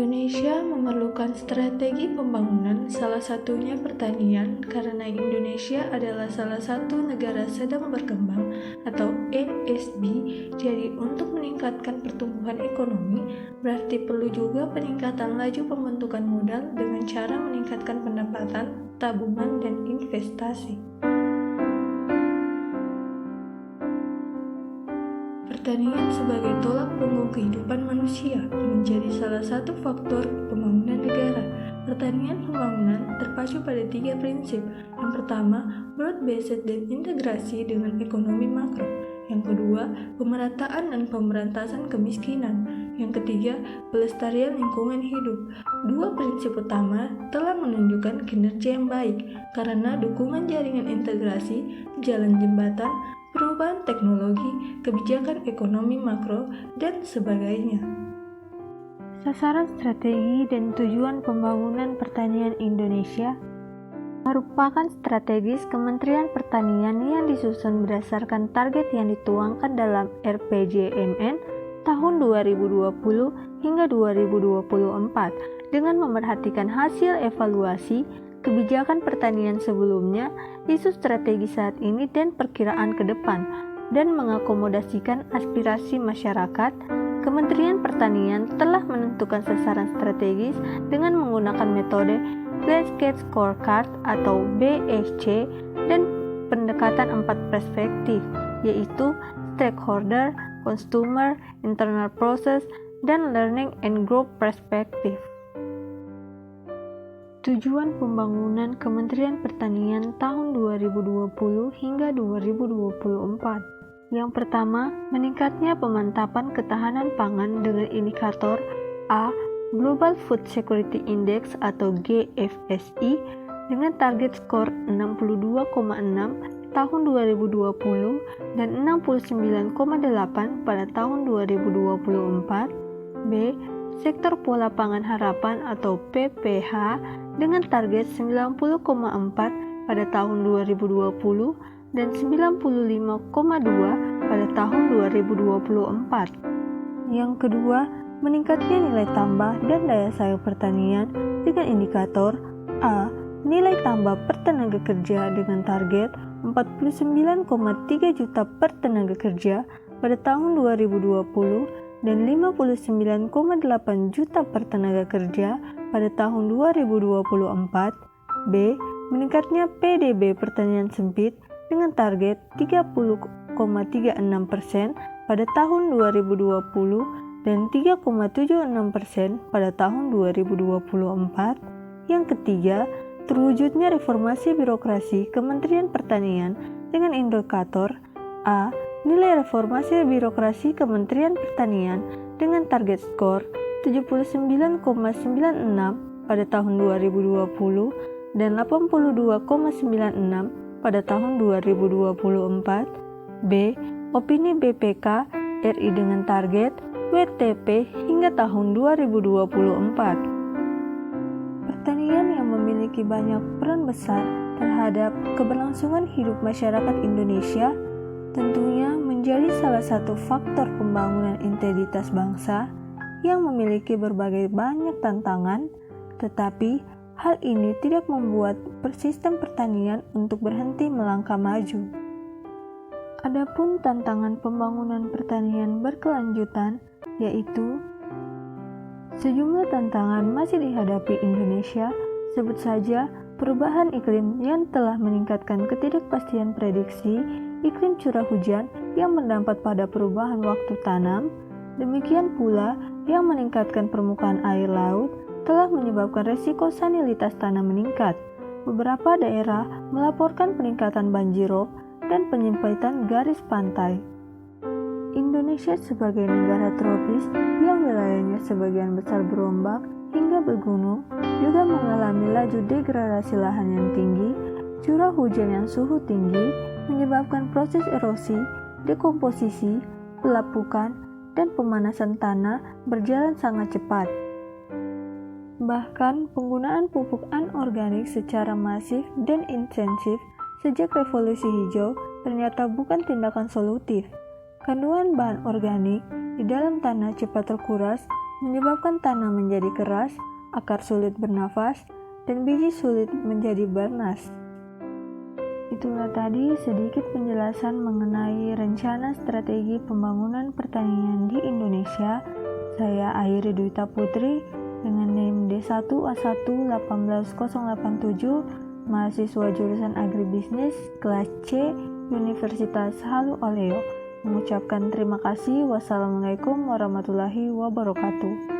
Indonesia memerlukan strategi pembangunan, salah satunya pertanian, karena Indonesia adalah salah satu negara sedang berkembang atau NSB. Jadi untuk meningkatkan pertumbuhan ekonomi, berarti perlu juga peningkatan laju pembentukan modal dengan cara meningkatkan pendapatan, tabungan, dan investasi. Pertanian sebagai tolak punggung kehidupan manusia menjadi salah satu faktor pembangunan negara. Pertanian pembangunan terpacu pada 3 prinsip. Yang pertama, broad-based dan integrasi dengan ekonomi makro. Yang kedua, pemerataan dan pemberantasan kemiskinan. Yang ketiga, pelestarian lingkungan hidup. 2 prinsip utama telah menunjukkan kinerja yang baik karena dukungan jaringan integrasi, jalan jembatan, perubahan teknologi, kebijakan ekonomi makro, dan sebagainya. Sasaran strategi dan tujuan pembangunan pertanian Indonesia merupakan strategis Kementerian Pertanian yang disusun berdasarkan target yang dituangkan dalam RPJMN tahun 2020 hingga 2024 dengan memerhatikan hasil evaluasi kebijakan pertanian sebelumnya, isu strategi saat ini dan perkiraan ke depan, dan mengakomodasikan aspirasi masyarakat. Kementerian Pertanian telah menentukan sasaran strategis dengan menggunakan metode Basket Scorecard atau BSC dan pendekatan 4 perspektif, yaitu stakeholder, consumer, internal process, dan learning and growth perspektif. Tujuan pembangunan Kementerian Pertanian tahun 2020 hingga 2024. Yang pertama, meningkatnya pemantapan ketahanan pangan dengan indikator A. Global Food Security Index atau GFSI dengan target skor 62,6 tahun 2020 dan 69,8 pada tahun 2024. B. Sektor Pola Pangan Harapan atau PPH dengan target 90,4 pada tahun 2020 dan 95,2 pada tahun 2024. Yang kedua, meningkatnya nilai tambah dan daya saing pertanian dengan indikator A. Nilai tambah per tenaga kerja dengan target 49,3 juta per tenaga kerja pada tahun 2020 dan 59,8 juta per tenaga kerja pada tahun 2024. B. Meningkatnya PDB pertanian sempit dengan target 30,36% pada tahun 2020 dan 3,76% pada tahun 2024. Yang ketiga, terwujudnya reformasi birokrasi Kementerian Pertanian dengan indikator A. Nilai reformasi birokrasi Kementerian Pertanian dengan target skor 79,96 pada tahun 2020 dan 82,96 pada tahun 2024. B. Opini BPK RI dengan target WTP hingga tahun 2024. Pertanian yang memiliki banyak peran besar terhadap keberlangsungan hidup masyarakat Indonesia tentunya menjadi salah satu faktor pembangunan integritas bangsa yang memiliki berbagai banyak tantangan, tetapi hal ini tidak membuat sistem pertanian untuk berhenti melangkah maju. Adapun tantangan pembangunan pertanian berkelanjutan, yaitu sejumlah tantangan masih dihadapi Indonesia, sebut saja perubahan iklim yang telah meningkatkan ketidakpastian prediksi iklim curah hujan yang berdampak pada perubahan waktu tanam, demikian pula yang meningkatkan permukaan air laut telah menyebabkan resiko salinitas tanah meningkat. Beberapa daerah melaporkan peningkatan banjirop dan penyempitan garis pantai. Indonesia sebagai negara tropis yang wilayahnya sebagian besar berombak hingga bergunung juga mengalami laju degradasi lahan yang tinggi, curah hujan yang suhu tinggi, menyebabkan proses erosi, dekomposisi, pelapukan, dan pemanasan tanah berjalan sangat cepat. Bahkan penggunaan pupuk anorganik secara masif dan intensif sejak revolusi hijau ternyata bukan tindakan solutif. Kandungan bahan organik di dalam tanah cepat terkuras menyebabkan tanah menjadi keras, akar sulit bernafas, dan biji sulit menjadi bernas. Itulah tadi sedikit penjelasan mengenai rencana strategi pembangunan pertanian di Indonesia. Saya Ayri Dwita Putri dengan NIM D1A1 18087, mahasiswa jurusan Agribisnis kelas C Universitas Halu Oleo, mengucapkan terima kasih. Wassalamualaikum warahmatullahi wabarakatuh.